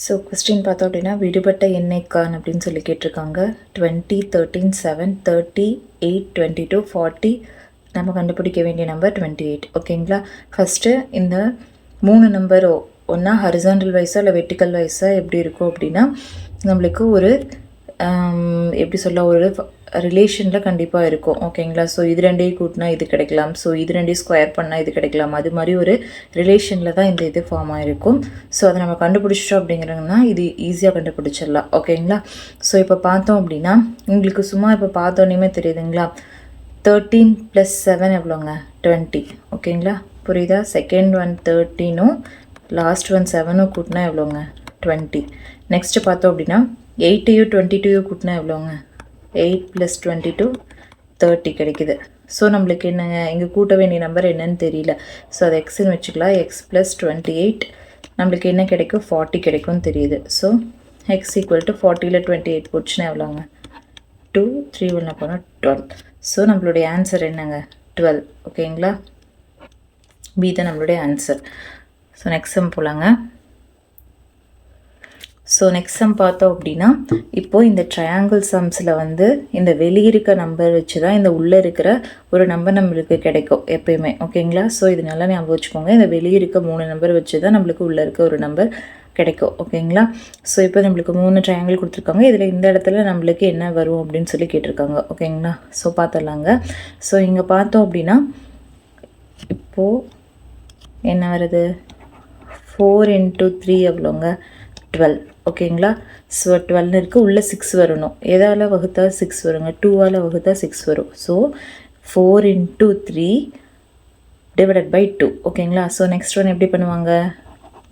So question பார்த்தோம் அப்படின்னா விடுபட்ட எண்ணைக்கான் அப்படின்னு சொல்லி கேட்டிருக்காங்க. 20, 13, 7, 30, 8, 22, 40. நம்ம கண்டுபிடிக்க வேண்டிய நம்பர் 28. ஓகேங்களா. ஃபஸ்ட்டு இந்த 3 நம்பரோ ஒன்றா ஹரிசாண்டல் வைஸாக இல்லை வெர்டிக்கல் வைஸாக எப்படி இருக்கும் அப்படின்னா நம்மளுக்கு ஒரு எப்படி சொல்ல ஒரு ரிலேஷனில் கண்டிப்பாக இருக்கும். ஓகேங்களா. ஸோ இது ரெண்டையும் கூட்டினா இது கிடைக்கலாம், ஸோ இது ரெண்டையும் ஸ்கொயர் பண்ணால் இது கிடைக்கலாம், அது மாதிரி ஒரு ரிலேஷனில் தான் இந்த இது ஃபார்ம் ஆகிருக்கும். ஸோ அதை நம்ம கண்டுபிடிச்சிட்டோம் அப்படிங்கிறதுனா இது ஈஸியாக கண்டுபிடிச்சிடலாம். ஓகேங்களா. ஸோ இப்போ பார்த்தோம் அப்படின்னா உங்களுக்கு சும்மா இப்போ பார்த்தோன்னே தெரியுதுங்களா. 13 + 7 எவ்வளோங்க? 20. ஓகேங்களா. புரியுதா? செகண்ட் ஒன் 13ம் லாஸ்ட் ஒன் 7ம் கூட்டினா எவ்வளோங்க? 20. நெக்ஸ்ட்டு பார்த்தோம் அப்படின்னா 8யும் 22யும் கூட்டினா எவ்வளோங்க? 8 + 22 30 கிடைக்குது. ஸோ நம்மளுக்கு என்னங்க இங்கே கூட்ட வேண்டிய நம்பர் என்னன்னு தெரியல. ஸோ அது எக்ஸ்ன்னு வச்சுக்கலாம். எக்ஸ் + 28 நம்மளுக்கு என்ன கிடைக்கும்? 40 கிடைக்கும்னு தெரியுது. ஸோ எக்ஸ் = 40ல் 28 போச்சுன்னா எவ்வளோங்க? 2, 3 ஒன்று போனால் 12. ஸோ நம்மளுடைய ஆன்சர் என்னங்க? 12. ஓகேங்களா. பி தான் நம்மளுடைய ஆன்சர். ஸோ நெக்ஸ்ட் சம் போகலாங்க. ஸோ நெக்ஸ்ட் சம் பார்த்தோம் அப்படின்னா இப்போது இந்த ட்ரையாங்கிள் சம்ஸில் வந்து இந்த வெளியே இருக்க நம்பர் வச்சு தான் இந்த உள்ளே இருக்கிற ஒரு நம்பர் நம்மளுக்கு கிடைக்கும் எப்பயுமே. ஓகேங்களா. ஸோ இது நல்லா ஞாபகம் வச்சுக்கோங்க. இந்த வெளியே இருக்க 3 நம்பர் வச்சு தான் நம்மளுக்கு உள்ளே இருக்க ஒரு நம்பர் கிடைக்கும். ஓகேங்களா. ஸோ இப்போ நம்மளுக்கு 3 ட்ரையாங்கிள் கொடுத்துருக்காங்க. இதில் இந்த இடத்துல நம்மளுக்கு என்ன வரும் அப்படின்னு சொல்லி கேட்டிருக்காங்க. ஓகேங்களா. ஸோ பார்த்துடலாங்க. ஸோ இங்கே பார்த்தோம் அப்படின்னா இப்போது என்ன வருது? 4 × 3 எவ்வளோங்க? 12. ஓகேங்களா. ஸோ 12 இருக்குது. உள்ளே 6 வரணும். எதால் வகுத்தா 6 வருங்க? 2ஆல் வகுத்தா 6 வரும். ஸோ 4 × 3 / 2. ஓகேங்களா. ஸோ நெக்ஸ்ட் ஒன் எப்படி பண்ணுவாங்க?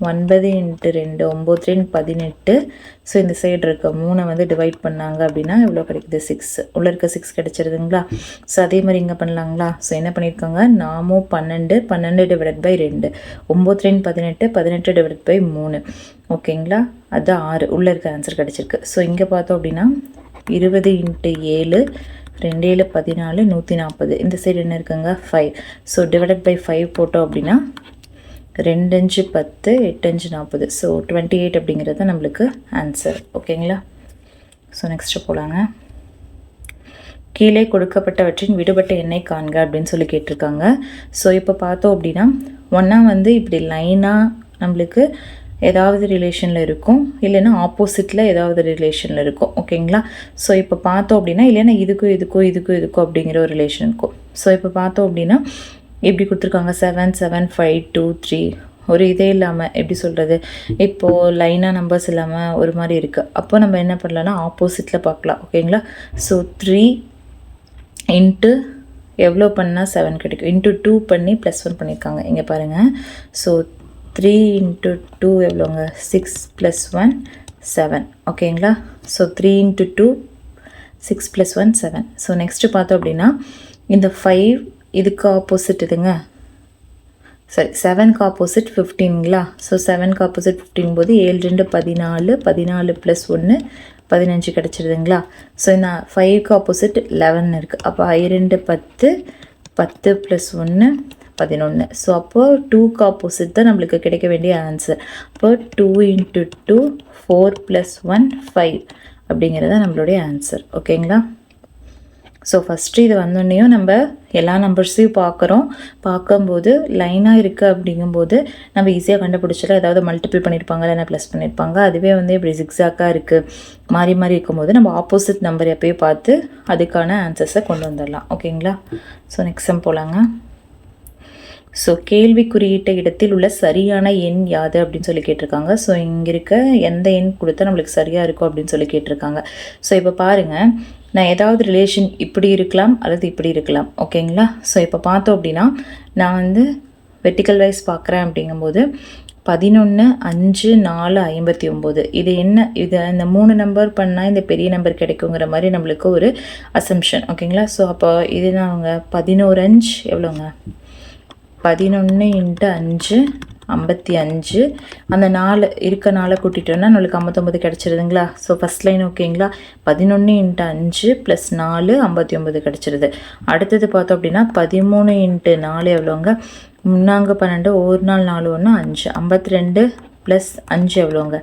9 × 2 9 2 18. ஸோ இந்த சைடு இருக்க 3 வந்து டிவைட் பண்ணாங்க அப்படின்னா எவ்வளோ கிடைக்குது? 6. உள்ளே இருக்க 6 கிடச்சிருதுங்களா. ஸோ அதே மாதிரி இங்கே பண்ணலாங்களா. ஸோ என்ன பண்ணியிருக்காங்க? நாமும் 12 12 / 2 9 2 18 18 / 3. ஓகேங்களா. அதுதான் 6. உள்ளே இருக்க ஆன்சர் கிடச்சிருக்கு. ஸோ இங்கே பார்த்தோம் அப்படின்னா 20 × 7 2 7 14 140. இந்த சைடு என்ன இருக்குங்க? 5. ஸோ / 5 போட்டோம் அப்படின்னா 2 5 10 8 5 40. ஸோ 28 அப்படிங்கிறது தான் நம்மளுக்கு ஆன்சர். ஓகேங்களா. ஸோ நெக்ஸ்ட்டு போகலாங்க. கீழே கொடுக்கப்பட்டவற்றின் விடுபட்ட எண்ணை காண்க அப்படின்னு சொல்லி கேட்டிருக்காங்க. ஸோ இப்போ பார்த்தோம் அப்படின்னா ஒன்றா வந்து இப்படி லைனாக நம்மளுக்கு ஏதாவது ரிலேஷனில் இருக்கும், இல்லைன்னா ஆப்போசிட்டில் ஏதாவது ரிலேஷனில் இருக்கும். ஓகேங்களா. ஸோ இப்போ பார்த்தோம் அப்படின்னா இல்லைன்னா இதுக்கும் இதுக்கும் இதுக்கும் இதுக்கும் அப்படிங்கிற ஒரு ரிலேஷன் இருக்கும். ஸோ இப்போ பார்த்தோம் அப்படின்னா எப்படி கொடுத்துருக்காங்க? 7 7 5 2 3. ஒரு இதே இல்லாமல் எப்படி சொல்கிறது, இப்போது லைனாக நம்பர்ஸ் இல்லாமல் ஒரு மாதிரி இருக்குது. அப்போ நம்ம என்ன பண்ணலாம்னா ஆப்போசிட்டில் பார்க்கலாம். ஓகேங்களா. ஸோ 3 × எவ்வளோ பண்ணால் 7 கிடைக்கும்? × 2 பண்ணி +1 பண்ணியிருக்காங்க. இங்கே பாருங்கள். ஸோ 3 × 2 எவ்வளோங்க? 6 + 1 7. ஓகேங்களா. ஸோ 3 × 2 6 + 1 7. ஸோ நெக்ஸ்ட்டு பார்த்தோம் அப்படின்னா இந்த 5 இதுக்கு ஆப்போசிட் இதுங்க. சரி, 7க்கு ஆப்போசிட் 15ங்களா. ஸோ 7க்கு ஆப்போசிட் 15 போது 7 2 14 14 + 1 15 கிடச்சிருதுங்களா. ஸோ இந்த 5க்கு ஆப்போசிட் 11 இருக்குது. அப்போ 2 10 10 + 1 11. ஸோ அப்போது 2க்கு ஆப்போசிட் தான் நம்மளுக்கு கிடைக்க வேண்டிய ஆன்சர். அப்போ 2 × 2 4 + 1 5 அப்படிங்கிறது தான் நம்மளுடைய ஆன்சர். ஓகேங்களா. ஸோ ஃபஸ்ட்டு இது வந்தோடனையும் நம்ம எல்லா நம்பர்ஸையும் பார்க்கும்போது லைனாக இருக்குது அப்படிங்கும்போது நம்ம ஈஸியாக கண்டுபிடிச்சிடலாம். ஏதாவது மல்டிபிள் பண்ணியிருப்பாங்க, இல்லைனா ப்ளஸ் பண்ணியிருப்பாங்க. அதுவே வந்து இப்படி ஜிக்ஸாக்காக இருக்குது மாறி மாறி இருக்கும்போது நம்ம ஆப்போசிட் நம்பர் எப்போயும் பார்த்து அதுக்கான ஆன்சர்ஸை கொண்டு வந்துடலாம். ஓகேங்களா. ஸோ நெக்ஸ்ட் சம் போகலாங்க. ஸோ கேள்வி குறியிட்ட இடத்தில் உள்ள சரியான எண் யாது அப்படின்னு சொல்லி கேட்டிருக்காங்க. ஸோ இங்கே இருக்க எந்த எண் கொடுத்தா நம்மளுக்கு சரியாக இருக்கும் அப்படின்னு சொல்லி கேட்டிருக்காங்க. ஸோ இப்போ பாருங்கள், நான் ஏதாவது ரிலேஷன் இப்படி இருக்கலாம் அல்லது இப்படி இருக்கலாம். ஓகேங்களா. ஸோ இப்போ பார்த்தோம் அப்படின்னா நான் வந்து வெர்டிக்கல் வைஸ் பார்க்குறேன் அப்படிங்கும்போது 11 5 4 59. இது என்ன? இது இந்த 3 நம்பர் பண்ணால் இந்த பெரிய நம்பர் கிடைக்குங்கிற மாதிரி நம்மளுக்கு ஒரு அசம்ஷன். ஓகேங்களா. ஸோ அப்போ இது நாங்க 11 5 எவ்வளோங்க? 11 × 5 55. அந்த 4 இருக்க 4 கூட்டிட்டோன்னா நம்மளுக்கு 59 கிடச்சிருதுங்களா. ஸோ ஃபஸ்ட் லைன் ஓகேங்களா. 11 × 5 + 4 59 கிடச்சிருது. அடுத்தது பார்த்தோம் அப்படின்னா 13 × 4 எவ்வளோங்க? 3 12 1 4 4 1 5 52 ப்ளஸ் 5 எவ்வளோங்க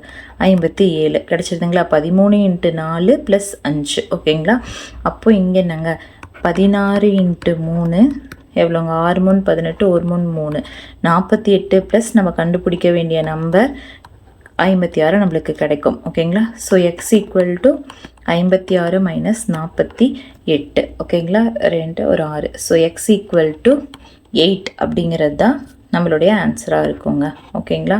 57 கிடச்சிருதுங்களா. 13 × 4 ப்ளஸ் 5 ஓகேங்களா. அப்போது இங்கே என்னங்க 16 × 3 எவ்வளோங்க 6 3 18 1 3 3 48 ப்ளஸ் நம்ம கண்டுபிடிக்க வேண்டிய நம்பர் 56 நம்மளுக்கு கிடைக்கும் ஓகேங்களா. So X equal to 56 minus 48 ஓகேங்களா. 2 ஒரு 6. ஸோ எக்ஸ் ஈக்குவல் டு 8 அப்படிங்கிறது தான் நம்மளுடைய ஆன்சராக இருக்குங்க ஓகேங்களா.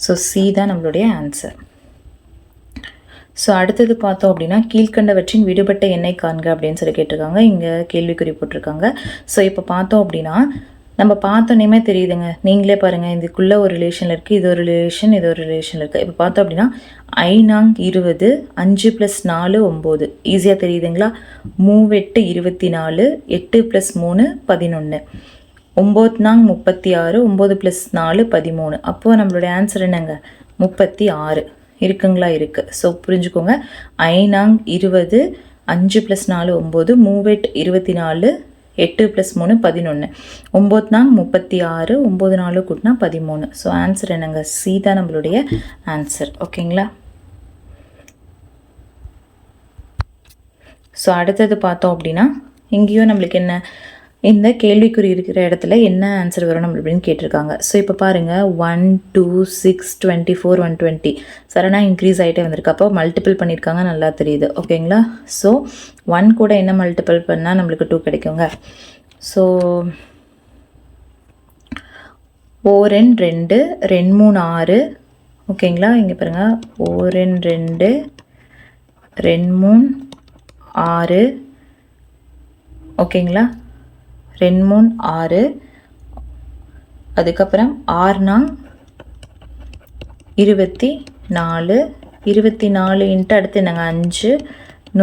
ஸோ சி தான் நம்மளுடைய ஆன்சர். ஸோ அடுத்தது பார்த்தோம் அப்படின்னா கீழ்கண்டவற்றின் விடுபட்ட எண்ணெய் காண்க அப்படின்னு சொல்லி கேட்டிருக்காங்க. இங்கே கேள்விக்குறி போட்டிருக்காங்க. ஸோ இப்போ பார்த்தோம் அப்படின்னா நம்ம பார்த்தோன்னே தெரியுதுங்க, நீங்களே பாருங்கள், இதுக்குள்ளே ஒரு ரிலேஷன் இருக்குது, இது ஒரு ரிலேஷன், இது ஒரு ரிலேஷன் இருக்குது. இப்போ பார்த்தோம் அப்படின்னா 5 5 + 4 9 ஈஸியாக தெரியுதுங்களா. 3 8 24 8 + 3 11 9 36 9 + 4 13. அப்போது நம்மளுடைய ஆன்சர் என்னங்க 36 இருக்குங்களா. இருக்குது. ஸோ புரிஞ்சுக்கோங்க. 5 20 5 + 4 9 3 8 24 8 + 3 11 9 36 9 4 கூட்டினா 13. ஸோ ஆன்சர் என்னங்க சி தான் நம்மளுடைய ஆன்சர் ஓகேங்களா. ஸோ அடுத்தது பார்த்தோம் அப்படின்னா இங்கேயும் நம்மளுக்கு என்ன இந்த கேள்விக்குறி இருக்கிற இடத்துல என்ன ஆன்சர் வரும் நம்ம அப்படின்னு கேட்டிருக்காங்க. ஸோ இப்போ பாருங்கள் 1 2 6 24 120 சடனாக இன்க்ரீஸ் ஆகிட்டே வந்திருக்கு. அப்போ மல்டிபிள் பண்ணியிருக்காங்க, நல்லா தெரியுது ஓகேங்களா. ஸோ 1 கூட என்ன மல்டிபிள் பண்ணால் நம்மளுக்கு 2 கிடைக்குங்க. ஸோ 4 N 2 2 3 6 ஓகேங்களா. இங்கே பாருங்கள் 4 N 2 2 3 6 ஓகேங்களா. 2 3 6 அதுக்கப்புறம் 6 24 24 இன்ட்டு அடுத்து என்னங்க 5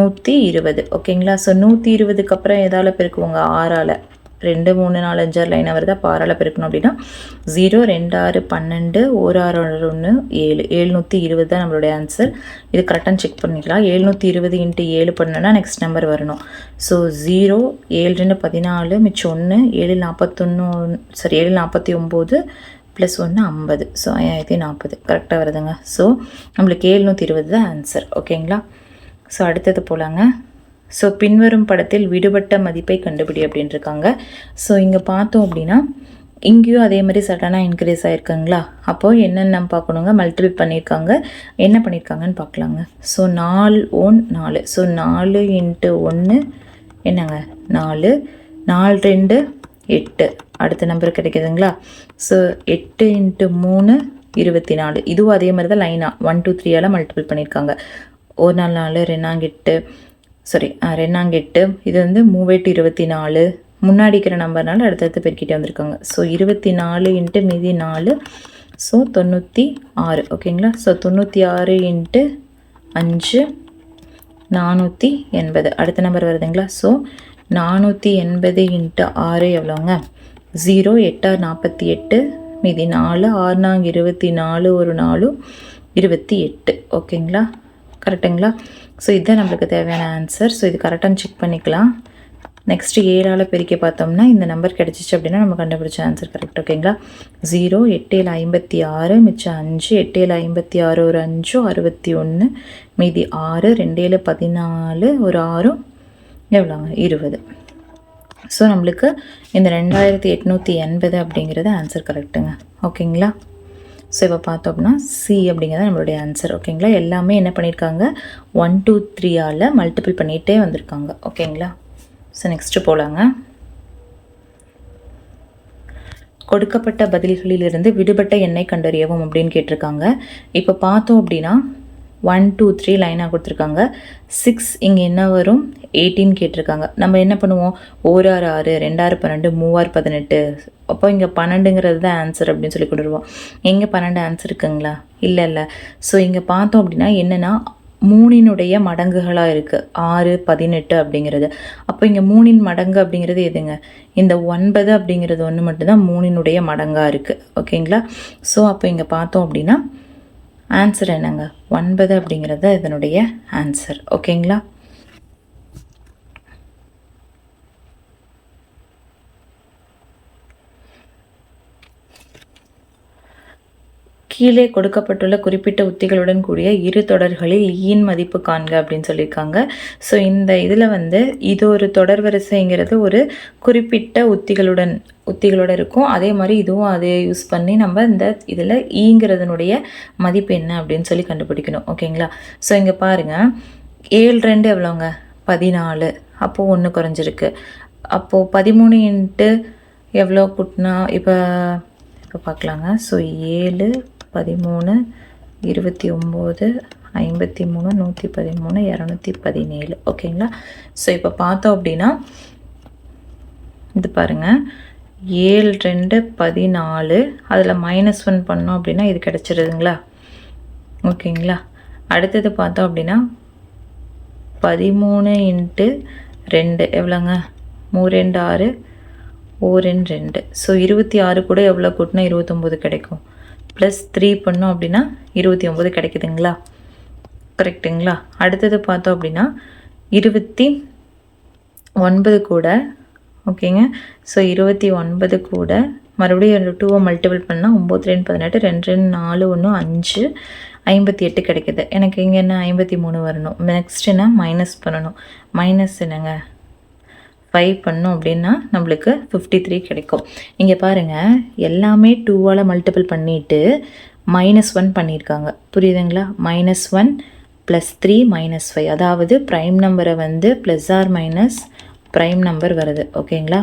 120 ஓகேங்களா. ஸோ 120க்கு அப்புறம் எதால் பெருக்குவோங்க 6ஆல். 2 3 4 5 6 லைனாக வருதா, 6ஆல் பெருக்கணும் அப்படின்னா 0 2 6 12 1 6 1 7 720 தான் நம்மளுடைய ஆன்சர். இது கரெக்டாக செக் பண்ணிக்கலாம். 720 × 7 பண்ணோன்னா நெக்ஸ்ட் நம்பர் வரணும். ஸோ 0 7 2 14 மிச்சம் 1 7 41 சரி 7 49 + 1 50. ஸோ 5040 கரெக்டாக வருதுங்க. ஸோ நம்மளுக்கு 720 தான் ஆன்சர் ஓகேங்களா. ஸோ அடுத்தது போலாங்க. ஸோ பின்வரும் படத்தில் விடுபட்ட மதிப்பை கண்டுபிடி அப்படின்ட்டுருக்காங்க. ஸோ இங்கே பார்த்தோம் அப்படின்னா இங்கேயும் அதே மாதிரி சடனாக இன்க்ரீஸ் ஆகிருக்குங்களா. அப்போது என்னென்ன பார்க்கணுங்க, மல்டிபிள் பண்ணியிருக்காங்க, என்ன பண்ணியிருக்காங்கன்னு பார்க்கலாங்க. ஸோ 4 1 4. ஸோ 4 × 1 என்னங்க 4 4 2 8 அடுத்த நம்பர் கிடைக்குதுங்களா. ஸோ 8 × 3 24. இதுவும் அதே மாதிரி தான் லைனாக 1 2 3ஆல் மல்டிபிள் பண்ணியிருக்காங்க. 1 4 4 2 8 சரி 2 8 இது வந்து 3 8 24 முன்னாடி இருக்கிற நம்பர்னால அடுத்தடுத்து பெருக்கிட்டே வந்திருக்காங்க. ஸோ 24 × மீதி 4 ஸோ 96 ஓகேங்களா. ஸோ 96 × 5 480 அடுத்த நம்பர் வருதுங்களா. ஸோ 480 × 6 எவ்வளோங்க 0 8 48 மீதி 4 6 24 ஒரு 4 28 ஓகேங்களா. கரெக்டுங்களா. ஸோ இதுதான் நம்மளுக்கு தேவையான ஆன்சர். ஸோ இது கரெக்டாக செக் பண்ணிக்கலாம். நெக்ஸ்ட்டு 7ஆல் பெருக்கி பார்த்தோம்னா இந்த நம்பர் கிடச்சிச்சு அப்படின்னா நம்ம கண்டுபிடிச்ச ஆன்சர் கரெக்ட் ஓகேங்களா. 0 8 7 56 மிச்சம் 5 8 7 56 ஒரு 5 61 மீதி 6 2 7 14 ஒரு 6 எவ்வளோங்க 20. ஸோ நம்மளுக்கு இந்த 2880 அப்படிங்கிறது ஆன்சர் கரெக்டுங்க ஓகேங்களா. ஸோ இப்போ பார்த்தோம்னா சி அப்படிங்கிறது நம்மளுடைய ஆன்சர் ஓகேங்களா. எல்லாமே என்ன பண்ணியிருக்காங்க 1 2 3ஆல் மல்டிபிள் பண்ணிகிட்டே வந்திருக்காங்க ஓகேங்களா. ஸோ நெக்ஸ்ட்டு போகலாங்க. கொடுக்கப்பட்ட பதில்களிலிருந்து விடுபட்ட எண்ணை கண்டறியவும் அப்படின்னு கேட்டிருக்காங்க. இப்போ பார்த்தோம் அப்படின்னா 1 2 3 லைனாக கொடுத்துருக்காங்க. 6 இங்கே என்ன வரும் 18 கேட்டிருக்காங்க. நம்ம என்ன பண்ணுவோம் 1 6 6 2 6 12 3 6 18. அப்போ இங்கே 12ங்கிறது தான் ஆன்சர் அப்படின்னு சொல்லி கொடுத்துருவோம். எங்கே 12 ஆன்சர் இருக்குங்களா, இல்லை. ஸோ இங்கே பார்த்தோம் அப்படின்னா என்னென்னா 3னுடைய மடங்குகளாக இருக்குது 6 18 அப்படிங்கிறது. அப்போ இங்கே 3ன் மடங்கு அப்படிங்கிறது எதுங்க, இந்த 9 அப்படிங்கிறது ஒன்று மட்டும்தான் 3னுடைய மடங்காக இருக்குது ஓகேங்களா. ஸோ அப்போ இங்கே பார்த்தோம் அப்படின்னா ஆன்சர் என்னங்க 9 அப்படிங்கிறது இதனுடைய ஆன்சர் ஓகேங்களா. கீழே கொடுக்கப்பட்டுள்ள குறிப்பிட்ட உத்திகளுடன் கூடிய இரு தொடர்களில் ஈயின் மதிப்பு காண்க அப்படின்னு சொல்லியிருக்காங்க. ஸோ இந்த இதில் வந்து இது ஒரு தொடர் வரிசைங்கிறது ஒரு குறிப்பிட்ட உத்திகளோட இருக்கும். அதே மாதிரி இதுவும் அதை யூஸ் பண்ணி நம்ம இந்த இதில் ஈங்கிறதுனுடைய மதிப்பு என்ன அப்படின்னு சொல்லி கண்டுபிடிக்கணும். ஓகேங்களா? ஸோ இங்கே பாருங்கள், 7 2 எவ்வளோங்க? 14. அப்போது 1 குறைஞ்சிருக்கு. அப்போது 13 இன்ட்டு எவ்வளோ கூட்டினா இப்போ பார்க்கலாங்க. ஸோ 7 13 29 53 113 217. ஓகேங்களா? ஸோ இப்போ பார்த்தோம் அப்படின்னா இது பாருங்கள், 7 2 14, அதில் -1 பண்ணோம் அப்படின்னா இது கிடச்சிருதுங்களா? ஓகேங்களா? அடுத்தது பார்த்தோம் அப்படின்னா 13 இன்ட்டு 2 எவ்வளோங்க? 3 2 6 1 2. ஸோ 26 கூட எவ்வளோ கூட்டினா 29 கிடைக்கும். ப்ளஸ் 3 பண்ணோம் அப்படின்னா 29 கிடைக்குதுங்களா? கரெக்டுங்களா? அடுத்தது பார்த்தோம் அப்படின்னா 29 கூட, ஓகேங்க. ஸோ 29 கூட மறுபடியும் 2 மல்டிபிள் பண்ணால் 9 2 18 2 4 1 5 58 கிடைக்குது. எனக்கு இங்கே என்ன 53 வரணும். நெக்ஸ்ட் என்ன? மைனஸ் பண்ணணும். மைனஸ் என்னங்க? 5 பண்ணோம் அப்படின்னா நம்மளுக்கு 53 கிடைக்கும். இங்கே பாருங்கள், எல்லாமே 2ஆல் மல்டிபிள் பண்ணிவிட்டு -1 பண்ணியிருக்காங்க. புரியுதுங்களா? -1 +3 -5, அதாவது ப்ரைம் நம்பரை வந்து plus or minus prime number வருது. ஓகேங்களா?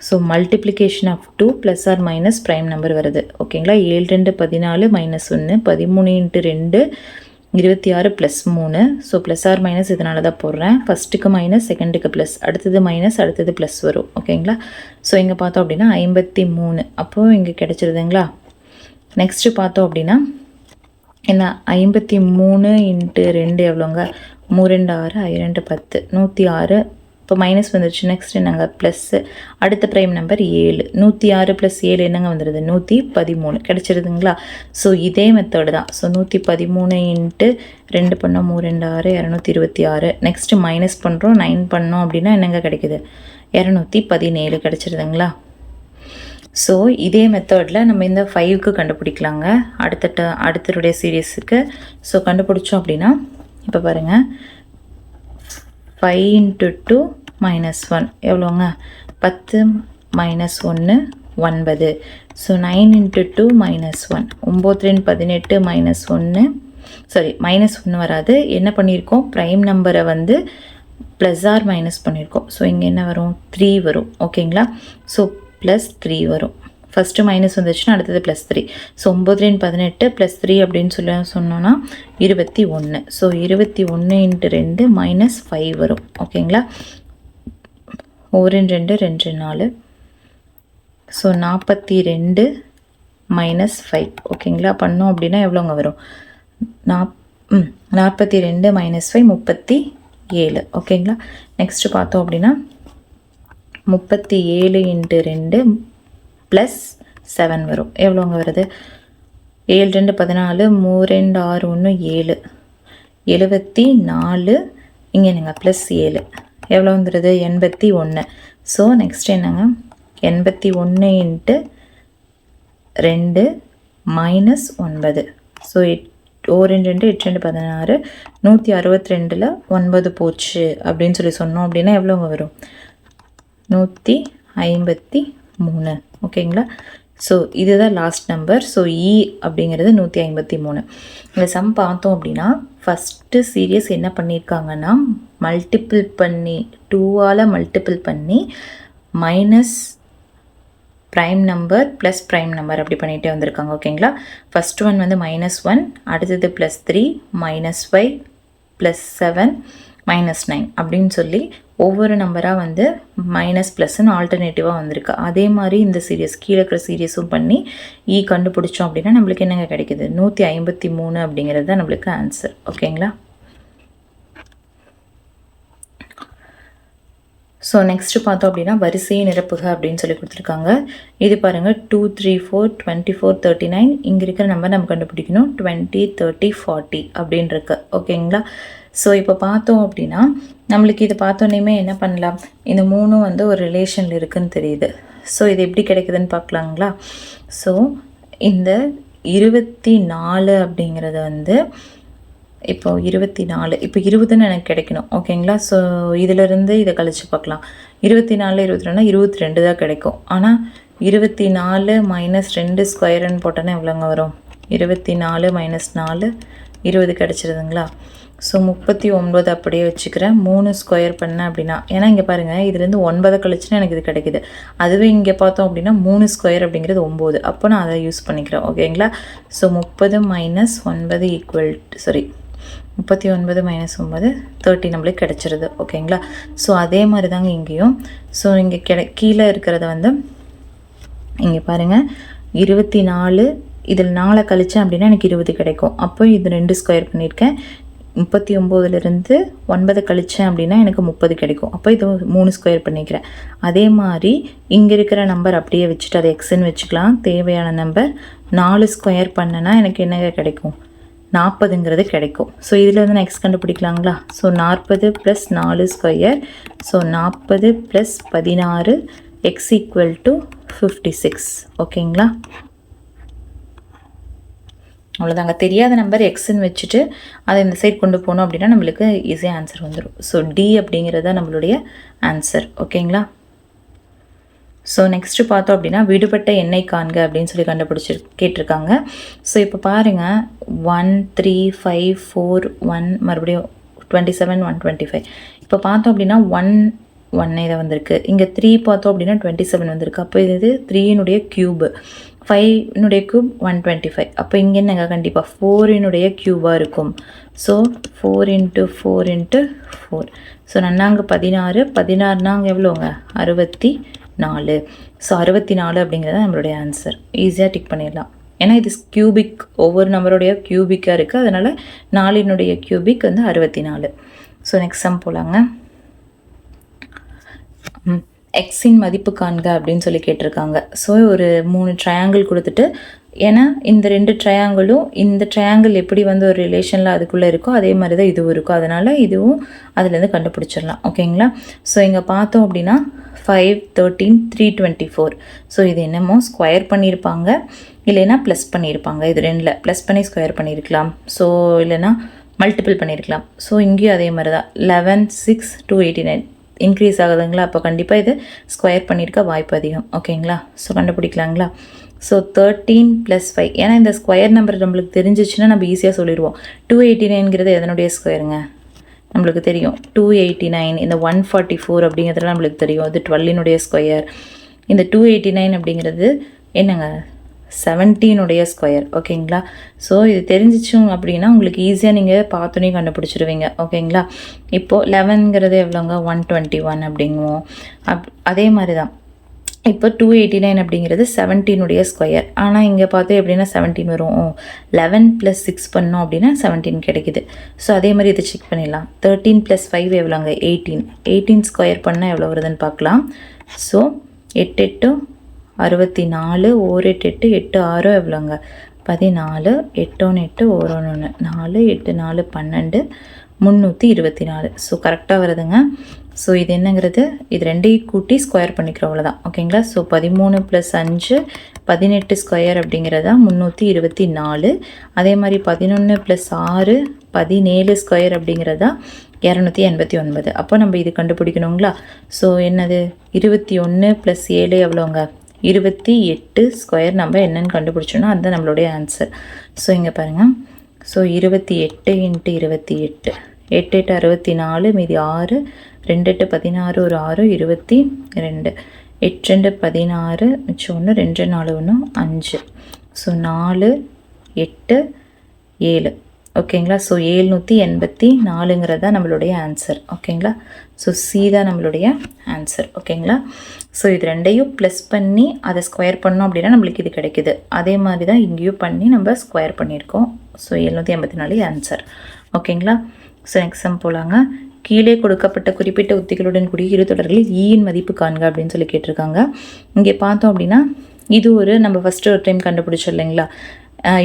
So multiplication of 2 plus or minus prime number வருது. ஓகேங்களா? 7 2 14 -1 13 into 2 26 + 3. So plus or minus இதனால தான் போடுறேன். ஃபஸ்ட்டுக்கு மைனஸ், செகண்டுக்கு ப்ளஸ், அடுத்தது மைனஸ், அடுத்தது ப்ளஸ் வரும். ஓகேங்களா? ஸோ இங்கே பார்த்தோம் அப்படின்னா 53 அப்போது இங்கே கிடச்சிருதுங்களா? நெக்ஸ்ட்டு பார்த்தோம் அப்படின்னா என்ன? 53 இன்ட்டு 2 எவ்வளோங்க? 3 2 6 2 10 106. இப்போ மைனஸ் வந்துருச்சு. நெக்ஸ்ட் என்னங்க? ப்ளஸ்ஸு. அடுத்த ப்ரைம் நம்பர் 7. 106 + 7 என்னங்க வந்துடுது? 113 கிடச்சிருதுங்களா? ஸோ இதே மெத்தடு தான். ஸோ 113 இன்ட்டு 2 பண்ணோம் 3 2 6 226. நெக்ஸ்ட்டு மைனஸ் பண்ணுறோம், 9 பண்ணோம் அப்படின்னா என்னங்க கிடைக்குது? 217 கிடச்சிருதுங்களா? ஸோ இதே மெத்தடில் நம்ம இந்த 5க்கு கண்டுபிடிக்கலாங்க. அடுத்தருடைய சீரீஸுக்கு. ஸோ கண்டுபிடிச்சோம் அப்படின்னா இப்போ பாருங்கள், 5 இன்ட்டு 2 -1 எவ்வளோங்க? 10 -1 9. So 9 into 2 -1 9 2 18 -1. சாரி, -1 வராது. என்ன பண்ணியிருக்கோம்? ப்ரைம் நம்பரை வந்து ப்ளஸ் ஆர் மைனஸ் பண்ணியிருக்கோம். ஸோ இங்கே என்ன வரும்? 3 வரும். ஓகேங்களா? ஸோ +3 வரும். ஃபஸ்ட்டு மைனஸ் வந்துச்சுன்னா அடுத்தது +3. ஸோ 9 2 18 +3 அப்படின்னு சொன்னோன்னா 21. ஸோ 21 இன்ட்டு 2 -5 வரும். ஓகேங்களா? 1 2 2 4. ஸோ 42 -5. ஓகேங்களா? பண்ணோம் அப்படின்னா எவ்வளோங்க வரும்? 42 -5 37. ஓகேங்களா? நெக்ஸ்ட்டு பார்த்தோம் அப்படின்னா 37 இன்ட்டு 2 +7 வரும். எவ்வளோங்க வருது? 7 2 14 3 2 6 1 7 74. இங்கே என்னங்க? +7 எவ்வளோ வந்துடுது? 81. ஸோ நெக்ஸ்ட் என்னங்க? 81 இன்ட்டு 2 -9. ஸோ 1 2 8 2 16 162ல் 9 போச்சு அப்படின்னு சொல்லி சொன்னோம் அப்படின்னா எவ்வளோங்க வரும்? 153. ஓகேங்களா? ஸோ இதுதான் லாஸ்ட் நம்பர். ஸோ அப்படிங்கிறது 153. இந்த சம் பார்த்தோம் அப்படின்னா ஃபஸ்ட்டு சீரியஸ் என்ன பண்ணியிருக்காங்கன்னா மல்டிபிள் பண்ணி 2ஆல் மல்டிபிள் பண்ணி minus prime number plus prime number அப்படி பண்ணிகிட்டே வந்திருக்காங்க. ஓகேங்களா? ஃபஸ்ட் ஒன் வந்து -1, அடுத்தது +3 -5 +7 -9 அப்படின்னு சொல்லி ஒவ்வொரு நம்பராக வந்து மைனஸ் ப்ளஸ்ன்னு ஆல்டர்னேட்டிவாக வந்திருக்கு. அதே மாதிரி இந்த சீரியஸ் கீழே இருக்கிற சீரியஸும் பண்ணி கண்டுபிடிச்சோம் அப்படின்னா நம்மளுக்கு என்னங்க கிடைக்குது? 153 அப்படிங்கிறது தான் நம்மளுக்கு ஆன்சர். ஓகேங்களா? ஸோ நெக்ஸ்ட்டு பார்த்தோம் அப்படின்னா வரிசையை நிரப்புக அப்படின்னு சொல்லி கொடுத்துருக்காங்க. இது பாருங்கள், 2 3 4 24 39. இங்கே இருக்கிற நம்பர் நம்ம கண்டுபிடிக்கணும். 20 30 40 அப்படின்னு இருக்கு. ஓகேங்களா? ஸோ இப்போ பார்த்தோம் அப்படின்னா நம்மளுக்கு இது பார்த்தோன்னே என்ன பண்ணலாம்? இந்த 3 வந்து ஒரு ரிலேஷனில் இருக்குதுன்னு தெரியுது. ஸோ இது எப்படி கிடைக்குதுன்னு பார்க்கலாங்களா? ஸோ இந்த 24 அப்படிங்கிறது வந்து இப்போ 24 இப்போ 20ன்னு எனக்கு கிடைக்கணும். ஓகேங்களா? ஸோ இதிலிருந்து இதை கழிச்சு பார்க்கலாம். 24 22னா 22 தான் கிடைக்கும். ஆனால் 24 மைனஸ் 2 ஸ்கொயர்னு போட்டோன்னா எவ்வளோங்க வரும்? 24 மைனஸ் 4 20 கிடச்சிருதுங்களா? ஸோ 39 அப்படியே வச்சுக்கிறேன். 3 ஸ்கொயர் பண்ணேன் அப்படின்னா, ஏன்னா இங்கே பாருங்கள், இதுலேருந்து 9 கழிச்சுன்னா எனக்கு இது கிடைக்குது. அதுவே இங்கே பார்த்தோம் அப்படின்னா 3 ஸ்கொயர் அப்படிங்கிறது 9. அப்போ நான் அதை யூஸ் பண்ணிக்கிறேன். ஓகேங்களா? ஸோ 30 மைனஸ் 9 ஈக்குவல் 39 மைனஸ் 9 30 நம்மளுக்கு கிடச்சிருது. ஓகேங்களா? ஸோ அதே மாதிரி தாங்க இங்கேயும். ஸோ இங்கே கீழே இருக்கிறத வந்து இங்கே பாருங்கள், 24 இதில் 4 கழிச்சேன் அப்படின்னா எனக்கு 20 கிடைக்கும். அப்போ இது 2 ஸ்கொயர் பண்ணியிருக்கேன். 39லேருந்து 9 கழிச்சேன் அப்படின்னா எனக்கு 30 கிடைக்கும். அப்போ இது 3 ஸ்கொயர் பண்ணிக்கிறேன். அதே மாதிரி இங்கே இருக்கிற நம்பர் அப்படியே வச்சுட்டு அதை எக்ஸ்ன்னு வச்சுக்கலாம். தேவையான நம்பர் 4 ஸ்கொயர் பண்ணனா எனக்கு என்னங்க கிடைக்கும்? 40ங்கிறது கிடைக்கும். ஸோ இதில் வந்து நான் எக்ஸ் கண்டுபிடிக்கலாங்களா? So 40 + 4 square. So 40 + 16 x equal to 56. ஓகேங்களா? அவ்வளோதாங்க. தெரியாத நம்பர் எக்ஸ்ன்னு வச்சுட்டு அதை இந்த சைட் கொண்டு போனோம் அப்படின்னா நம்மளுக்கு ஈஸியாக ஆன்சர் வந்துடும். ஸோ டி அப்படிங்கிறது தான் நம்மளுடைய ஆன்சர். ஓகேங்களா? ஸோ நெக்ஸ்ட்டு பார்த்தோம் அப்படின்னா விடுபட்ட எண்ணை காண்க அப்படின்னு சொல்லி கேட்டிருக்காங்க. ஸோ இப்போ பாருங்கள், 1 3 5 4 1 மறுபடியும் 27 125. இப்போ பார்த்தோம் அப்படின்னா 1 இதை வந்திருக்கு. இங்கே 3 பார்த்தோம் அப்படின்னா 27 வந்திருக்கு. அப்போ இது 3னுடைய க்யூபு. 5னுடைய க்யூப் 125. அப்போ இங்கே என்னங்க கண்டிப்பாக 4னுடைய க்யூபாக இருக்கும். ஸோ 4 × 4 × 4. ஸோ நன்னாங்க 16 எவ்வளோங்க? 64. ஸோ 64 அப்படிங்கிறது நம்மளுடைய ஆன்சர். ஈஸியாக டிக் பண்ணிடலாம். ஏன்னா இது கியூபிக், ஒவ்வொரு நம்பருடைய கியூபிக்காக இருக்குது. அதனால் 4னுடைய கியூபிக் வந்து 64. ஸோ நெக்ஸ்ட் சம் போகலாங்க. எக்ஸின் மதிப்பு காண்க அப்படின்னு சொல்லி கேட்டிருக்காங்க. ஸோ ஒரு 3 ட்ரையாங்கிள் கொடுத்துட்டு, ஏன்னா இந்த 2 ட்ரையாங்கிளும் இந்த ட்ரையாங்கிள் எப்படி வந்து ஒரு ரிலேஷனில் அதுக்குள்ளே இருக்கோ அதே மாதிரி தான் இதுவும் இருக்கும். அதனால் இதுவும் அதுலேருந்து கண்டுபிடிச்சிடலாம். ஓகேங்களா? ஸோ இங்கே பார்த்தோம் அப்படின்னா 5 13 324. ஸோ இது என்னமோ ஸ்கொயர் பண்ணியிருப்பாங்க, இல்லைன்னா ப்ளஸ் பண்ணியிருப்பாங்க. இது 2ல் ப்ளஸ் பண்ணி ஸ்கொயர் பண்ணியிருக்கலாம். ஸோ இல்லைன்னா மல்டிபிள் பண்ணியிருக்கலாம். ஸோ இங்கேயும் அதே மாதிரி தான் 11 6 289 இன்க்ரீஸ் ஆகுதுங்களா? அப்போ கண்டிப்பாக இது ஸ்கொயர் பண்ணியிருக்க வாய்ப்பு அதிகம். ஓகேங்களா? ஸோ கண்டுபிடிக்கலாங்களா? ஸோ 13 + 5. ஏன்னா இந்த ஸ்கொயர் நம்பர் நம்மளுக்கு தெரிஞ்சிச்சுன்னா நம்ம ஈஸியாக சொல்லிடுவோம். 289ங்கிறது எதனுடைய ஸ்கொயருங்க? நம்மளுக்கு தெரியும் 289. இந்த 144 அப்படிங்கிறதுலாம் நம்மளுக்கு தெரியும். அது 12னுடைய ஸ்கொயர். இந்த 289 அப்படிங்கிறது என்னங்க? 17னுடைய ஸ்கொயர். ஓகேங்களா? ஸோ இது தெரிஞ்சிச்சும் அப்படின்னா உங்களுக்கு ஈஸியாக நீங்கள் பார்த்தோன்னே கண்டுபிடிச்சிடுவீங்க. ஓகேங்களா? இப்போது 11ங்கிறது எவ்வளோங்க? 121 அப்படிங்குவோம். அதே மாதிரி தான் இப்போ 289 அப்படிங்கிறது 17னுடைய ஸ்கொயர். ஆனால் இங்கே பார்த்தோம் எப்படின்னா 17 வரும். 11 + 6 பண்ணோம் அப்படின்னா 17 கிடைக்குது. ஸோ அதே மாதிரி இதை செக் பண்ணிடலாம். 13 + 5 எவ்வளோங்க? 18 ஸ்கொயர் பண்ணால் எவ்வளோ வருதுன்னு பார்க்கலாம். ஸோ 8 8 64 1 8 8 8 6 எவ்வளோங்க? 14 8 1 8 1 1 4 8 4 12 324. ஸோ கரெக்டாக வருதுங்க. ஸோ இது என்னங்கிறது? இது 2ஐயும் கூட்டி ஸ்கொயர் பண்ணிக்கிறோம், அவ்வளோதான். ஓகேங்களா? ஸோ 13 + 5 18 ஸ்கொயர் அப்படிங்கிறதா 324. அதே மாதிரி 11 + 6 17 ஸ்கொயர் அப்படிங்கிறதா 289. அப்போ நம்ம இது கண்டுபிடிக்கணுங்களா? ஸோ என்னது? 21 + 7 எவ்வளோங்க? 28 ஸ்கொயர் நம்ம என்னன்னு கண்டுபிடிச்சோன்னா அதுதான் நம்மளுடைய ஆன்சர். ஸோ இங்கே பாருங்கள். ஸோ 28 × 28 8 8 64 மீதி 6 2 8 16 ஒரு 6 22 8 2 16 மிச்சம் 1 2 4 1 5. ஸோ 4 8 7. ஓகேங்களா? ஸோ 784ங்கிறதா நம்மளுடைய ஆன்சர். ஓகேங்களா? ஸோ சி தான் நம்மளுடைய ஆன்சர். ஓகேங்களா? ஸோ இது 2ஐயும் ப்ளஸ் பண்ணி அதை ஸ்கொயர் பண்ணோம் அப்படின்னா நம்மளுக்கு இது கிடைக்குது. அதே மாதிரி தான் இங்கேயும் பண்ணி நம்ம ஸ்கொயர் பண்ணியிருக்கோம். So 784 answer. ஓகேங்களா? ஸோ நெக்ஸ்ட் சம் போகலாங்க. கீழே கொடுக்கப்பட்ட குறிப்பிட்ட உத்திகளுடன் கூடிய இரு தொடர்களில் ஈயின் மதிப்பு காண்க அப்படின்னு சொல்லி கேட்டிருக்காங்க. இங்கே பார்த்தோம் அப்படின்னா இது நம்ம ஃபஸ்ட்டு ஒரு டைம் கண்டுபிடிச்சோம் இல்லைங்களா?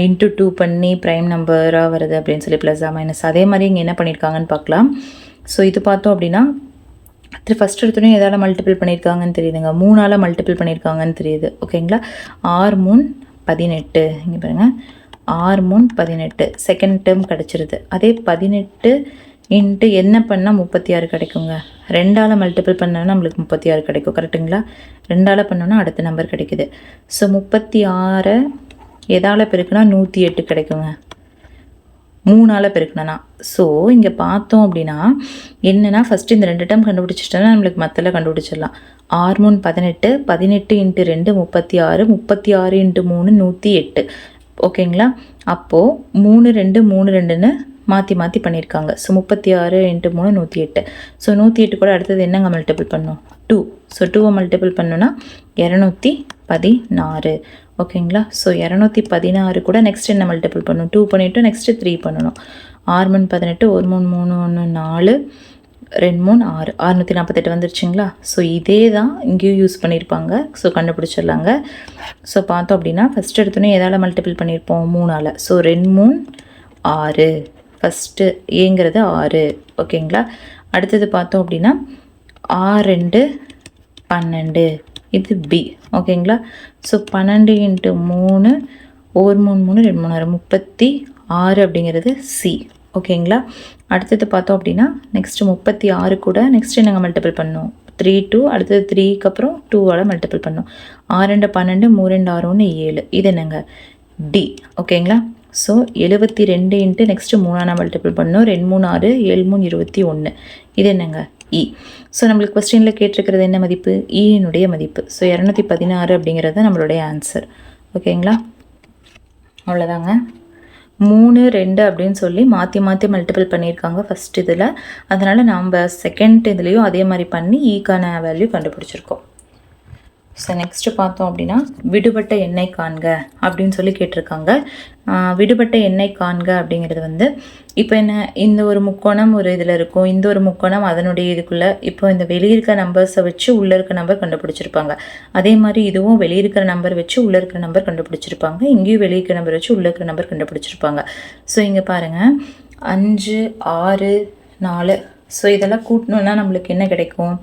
இன்ட்டு 2 பண்ணி ப்ரைம் நம்பராக வருது அப்படின்னு சொல்லி ப்ளஸ்ஸா மைனஸ். அதே மாதிரி இங்கே என்ன பண்ணியிருக்காங்கன்னு பார்க்கலாம். ஸோ இது பார்த்தோம் அப்படின்னா ஃபஸ்ட் எடுத்தோடனே எதால் மல்டிபிள் பண்ணியிருக்காங்கன்னு தெரியுதுங்க? 3ஆல் மல்டிபிள் பண்ணியிருக்காங்கன்னு தெரியுது. ஓகேங்களா? 6 3 18. இங்கே பாருங்கள் 6 3 18 செகண்ட் டேர்ம் கிடச்சிருது. அதே 18 இன்ட்டு என்ன பண்ணால் 36 கிடைக்குங்க. 2ஆல் மல்டிபிள் பண்ணோன்னா நம்மளுக்கு 36 கிடைக்கும். கரெக்டுங்களா? 2ஆல் பண்ணோன்னா அடுத்த நம்பர் கிடைக்குது. ஸோ 36 எதால் பெருக்குனா 108 கிடைக்குங்க. 3ஆல் பெருக்கணும்னா. ஸோ இங்கே பார்த்தோம் அப்படின்னா என்னென்னா ஃபஸ்ட்டு இந்த 2 டேர்ம் கண்டுபிடிச்சிட்டோன்னா நம்மளுக்கு மற்றெல்லாம் கண்டுபிடிச்சிடலாம். 6 3 18 18 இன்ட்டு 2 36 36 இன்ட்டு 3 108. ஓகேங்களா? அப்போது 3 2 3 2ன்னு மாற்றி பண்ணியிருக்காங்க. So 36 into 3 108. ஸோ 108 கூட அடுத்தது என்னங்க மல்டிபிள் பண்ணணும்? 2. ஸோ 2 மல்டிபிள் பண்ணோன்னா 216. ஓகேங்களா? ஸோ 216 கூட நெக்ஸ்ட் என்ன மல்டிபிள் பண்ணணும்? 2 பண்ணிவிட்டு நெக்ஸ்ட்டு 3 பண்ணணும். 6 3 18 1 3 3 1 4 2 3 6 648 வந்துருச்சுங்களா? ஸோ இதே தான் இங்கேயும் யூஸ் பண்ணியிருப்பாங்க. ஸோ கண்டுபிடிச்சிடலாங்க. ஸோ பார்த்தோம் அப்படின்னா ஃபஸ்ட் எடுத்தோன்னே எதால் மல்டிபிள் பண்ணியிருப்போம்? 3ஆல். ஸோ 2 3 6. ஃபஸ்ட்டு ஏங்கிறது 6. ஓகேங்களா? அடுத்தது பார்த்தோம் அப்படின்னா 6 2 12. இது பி. ஓகேங்களா? ஸோ 12 இன்ட்டு 3 1 3 3 2 3 36 அப்படிங்கிறது சி. ஓகேங்களா? அடுத்தது பார்த்தோம் அப்படின்னா நெக்ஸ்ட்டு 36 கூட நெக்ஸ்ட் என்னங்க மல்டிபிள் பண்ணணும்? 3 2. அடுத்தது 3க்கு அப்புறம் 2ஆல் மல்டிபிள் பண்ணணும். 6 2 12 3 2 6 1 7. இது என்னங்க? டி. ஓகேங்களா? ஸோ 72 இன்ட்டு நெக்ஸ்ட்டு 3ஆல் மல்டிபிள் பண்ணணும். 2 3 6 7 3 21. இது என்னங்க? இ. ஸோ நம்மளுக்கு கொஸ்டினில் கேட்டிருக்கிறது என்ன மதிப்பு? ஈனுடைய மதிப்பு. ஸோ 216 அப்படிங்கிறது நம்மளுடைய ஆன்சர். ஓகேங்களா? அவ்வளோதாங்க. 3 2 அப்படின்னு சொல்லி மாற்றி மல்டிபிள் பண்ணியிருக்காங்க ஃபஸ்ட் இதில். அதனால் நம்ம செகண்ட் இதுலேயும் அதே மாதிரி பண்ணி ஈக்கான வேல்யூ கண்டுபிடிச்சிருக்கோம். ஸோ நெக்ஸ்ட்டு பார்த்தோம் அப்படின்னா விடுபட்ட எண்ணெய் காண்க அப்படின்னு சொல்லி கேட்டிருக்காங்க. விடுபட்ட எண்ணெய் காண்க அப்படிங்கிறது வந்து இப்போ என்ன, இந்த ஒரு முக்கோணம் ஒரு இதில் இருக்கும், இந்த ஒரு முக்கோணம் அதனுடைய இதுக்குள்ளே இப்போ இந்த வெளியிருக்கிற நம்பர்ஸை வச்சு உள்ளே இருக்க நம்பர் கண்டுபிடிச்சிருப்பாங்க. அதே மாதிரி இதுவும் வெளியிருக்கிற நம்பர் வச்சு உள்ளே இருக்கிற நம்பர் கண்டுபிடிச்சிருப்பாங்க. இங்கேயும் வெளியிருக்கிற நம்பர் வச்சு உள்ளே இருக்கிற நம்பர் கண்டுபிடிச்சிருப்பாங்க. ஸோ இங்கே பாருங்கள் 5 6 4. ஸோ இதெல்லாம் கூட்டணுன்னா நம்மளுக்கு என்ன கிடைக்கும்?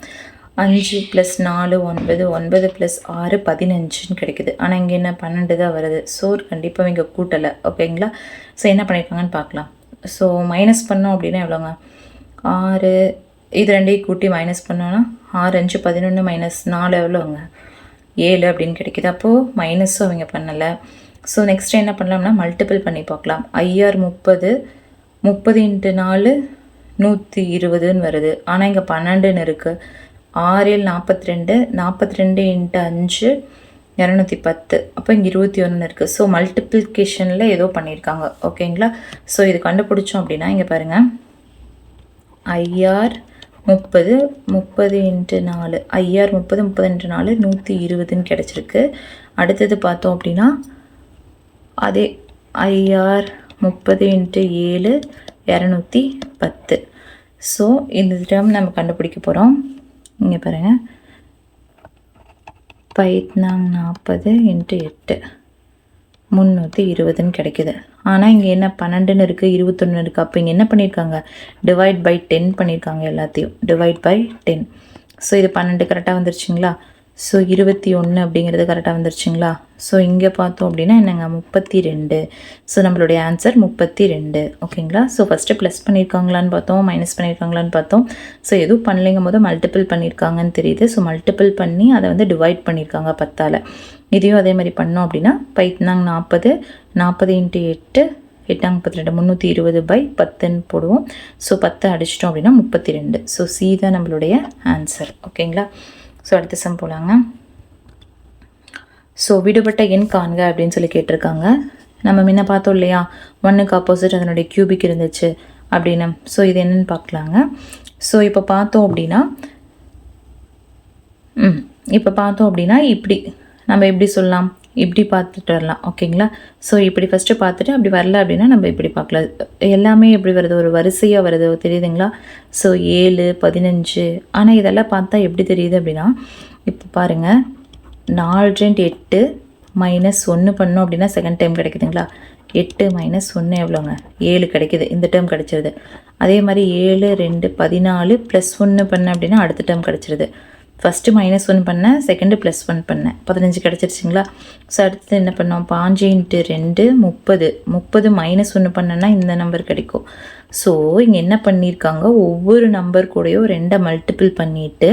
5 + 4 9 9 + 6 15ன்னு கிடைக்குது. ஆனால் இங்கே என்ன 12 தான் வருது. ஸோ கண்டிப்பாக இங்கே கூட்டலை. ஓகேங்களா? ஸோ என்ன பண்ணியிருக்காங்கன்னு பார்க்கலாம். ஸோ மைனஸ் பண்ணோம் அப்படின்னா எவ்வளோங்க? 6 இது ரெண்டையும் கூட்டி மைனஸ் பண்ணோன்னா 6 5 11 - 4 எவ்வளோங்க? 7 அப்படின்னு கிடைக்கிது. அப்போது மைனஸும் அவங்க பண்ணலை. ஸோ நெக்ஸ்ட் என்ன பண்ணலாம்னா மல்டிபிள் பண்ணி பார்க்கலாம். IR 30 30 × 4 120ன்னு வருது. ஆனால் இங்கே 12ன்னு இருக்குது. 6 42 42 × 5 210. அப்போ இங்கே 21 இருக்குது. ஸோ மல்டிப்ளிகேஷனில் ஏதோ பண்ணியிருக்காங்க. ஓகேங்களா? ஸோ இது கண்டுபிடிச்சோம் அப்படின்னா இங்கே பாருங்கள் IR 30 30 × 4 IR 30 30 × 4 120ன்னு கிடச்சிருக்கு. அடுத்தது பார்த்தோம் அப்படின்னா அதே IR 30 × 7 210. ஸோ இந்த டேர்ம் நம்ம கண்டுபிடிக்க போகிறோம். இங்கே பாருங்கள் 40 × 8 320ன்னு கிடைக்கிது. ஆனால் இங்கே என்ன 12ன்னு இருக்குது 21 இருக்குது. அப்போ இங்கே என்ன பண்ணியிருக்காங்க? டிவைட் பை 10 பண்ணியிருக்காங்க. எல்லாத்தையும் டிவைட் பை 10. ஸோ இது 12 கரெக்டாக வந்துருச்சுங்களா? ஸோ 21 அப்படிங்கிறது கரெக்டாக வந்துருச்சுங்களா? ஸோ இங்கே பார்த்தோம் அப்படின்னா என்னங்க 32. ஸோ நம்மளுடைய ஆன்சர் 32. ஓகேங்களா? ஸோ ஃபஸ்ட்டு ப்ளஸ் பண்ணியிருக்காங்களான்னு பார்த்தோம், மைனஸ் பண்ணியிருக்காங்களான்னு பார்த்தோம். ஸோ எதுவும் பண்ணலைங்கும் போது மல்டிபிள் பண்ணியிருக்காங்கன்னு தெரியுது. ஸோ மல்டிபிள் பண்ணி அதை வந்து டிவைட் பண்ணியிருக்காங்க 10ஆல். இதையும் அதே மாதிரி பண்ணோம் அப்படின்னா 40 40 × 8 8 32 320/10ன்னு போடுவோம். ஸோ 10 அடிச்சிட்டோம் அப்படின்னா 32. ஸோ சி தான் நம்மளுடைய ஆன்சர். ஓகேங்களா? ஸோ அடுத்த சம் போகலாங்க. ஸோ விடுபட்ட எண் காண்க அப்படின்னு சொல்லி கேட்டிருக்காங்க. நம்ம முன்ன பார்த்தோம் இல்லையா 1க்கு ஆப்போசிட் அதனுடைய கியூபிக் இருந்துச்சு அப்படின்னு. ஸோ இது என்னென்னு பார்க்கலாங்க. ஸோ இப்போ பார்த்தோம் அப்படின்னா இப்படி நம்ம எப்படி சொல்லலாம்? இப்படி பார்த்துட்டு வரலாம். ஓகேங்களா? ஸோ இப்படி ஃபஸ்ட்டு பார்த்துட்டு அப்படி வரல அப்படின்னா நம்ம இப்படி பார்க்கலாம். எல்லாமே எப்படி வருது? ஒரு வரிசையாக வருது. தெரியுதுங்களா? ஸோ 7 15. ஆனால் இதெல்லாம் பார்த்தா எப்படி தெரியுது அப்படின்னா இப்போ பாருங்கள் 4 2 8 -1 பண்ணோம் அப்படின்னா செகண்ட் டைம் கிடைக்குதுங்களா? 8 - 1 எவ்வளோங்க? 7 கிடைக்குது. இந்த டேர்ம் கிடச்சிருது. அதே மாதிரி 7 2 14 +1 பண்ண அப்படின்னா அடுத்த டேர்ம் கிடச்சிருது. ஃபஸ்ட்டு -1 பண்ணேன், செகண்டு +1 பண்ணேன், 15 கிடச்சிருச்சிங்களா. ஸோ அடுத்து என்ன பண்ணோம், 5 × 2 30, 30 -1 பண்ணேன்னா இந்த நம்பர் கிடைக்கும். ஸோ இங்கே என்ன பண்ணியிருக்காங்க, ஒவ்வொரு நம்பர் கூடயும் 2 மல்டிபிள் பண்ணிவிட்டு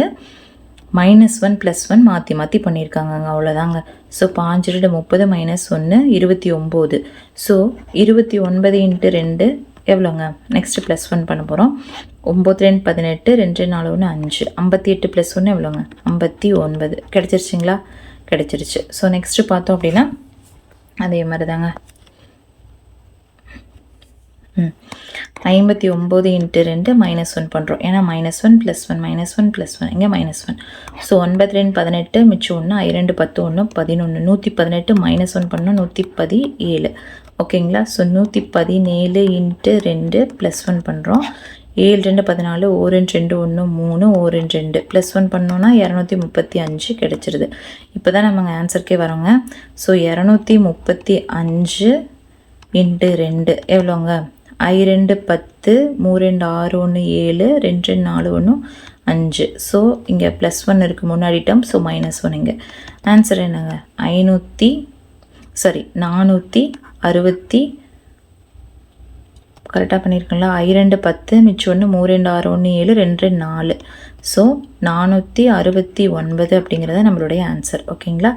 -1 +1 மாற்றி மாற்றி பண்ணியிருக்காங்க. அவ்வளோதாங்க. ஸோ 5 × 30 -1 29. ஸோ 29 × 2 எவ்வளோங்க, நெக்ஸ்ட்டு +1 பண்ண போகிறோம். 9 × 2 18, 2 4 1 5, 58 +1 எவ்வளோங்க, 59 கிடச்சிருச்சிங்களா. கிடச்சிருச்சு. ஸோ நெக்ஸ்ட்டு பார்த்தோம் அப்படின்னா அதே மாதிரி தாங்க 59 × 2 -1 பண்ணுறோம். ஏன்னா -1 +1 -1 +1 இங்கே -1. ஸோ 9 2 18, மிச்சம் 1, 2 10 1 11, 118 -1 பண்ணோம் 117. ஓகேங்களா. ஸோ 117 × 2 +1 பண்ணுறோம். 7 2 14, 1 2 1 3, 1 2 +1 பண்ணோன்னா 235 கிடச்சிருது. இப்போ தான் நம்ம ஆன்சருக்கே வரோங்க. ஸோ 235 × 2 எவ்வளோங்க, I2 10, 3 2 6 1 7, 2 4 1 5. ஸோ இங்கே +1 இருக்குது முன்னாடி டேர்ம். ஸோ -1 இங்கே. ஆன்சர் என்னங்க, 460. கரெக்டாக பண்ணியிருக்கீங்களா. I2 10, மிச்சம் 1 3 2 6 1 7, 2 4. ஸோ 469 அப்படிங்கிறத நம்மளுடைய ஆன்சர். ஓகேங்களா.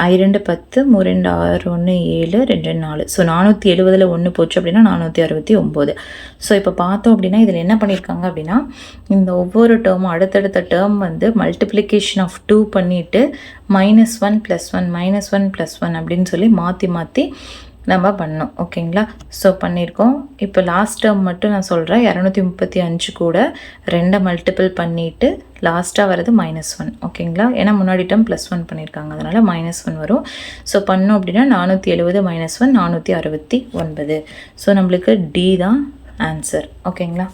I2 10, 3 2 6 1 7, 2 4. ஸோ 470 1 போச்சு அப்படின்னா 469. ஸோ இப்போ பார்த்தோம் அப்படின்னா இதில் என்ன பண்ணியிருக்காங்க அப்படின்னா, இந்த ஒவ்வொரு டேர்மும் அடுத்தடுத்த டேர்ம் வந்து மல்டிப்ளிகேஷன் ஆஃப் 2 பண்ணிவிட்டு -1 +1 -1 +1 அப்படின்னு சொல்லி மாற்றி மாற்றி நம்ம பண்ணோம். ஓகேங்களா. ஸோ பண்ணியிருக்கோம். இப்போ லாஸ்ட் டேர்ம் மட்டும் நான் சொல்கிறேன். 235 கூட 2 மல்டிபிள் பண்ணிவிட்டு லாஸ்ட்டாக வர்றது -1. ஓகேங்களா. ஏன்னா முன்னாடி டேர்ம் +1 பண்ணியிருக்காங்க, அதனால் -1 வரும். ஸோ பண்ணோம் அப்படின்னா 470 -1 469. ஸோ நம்மளுக்கு D தான் ஆன்சர். ஓகேங்களா.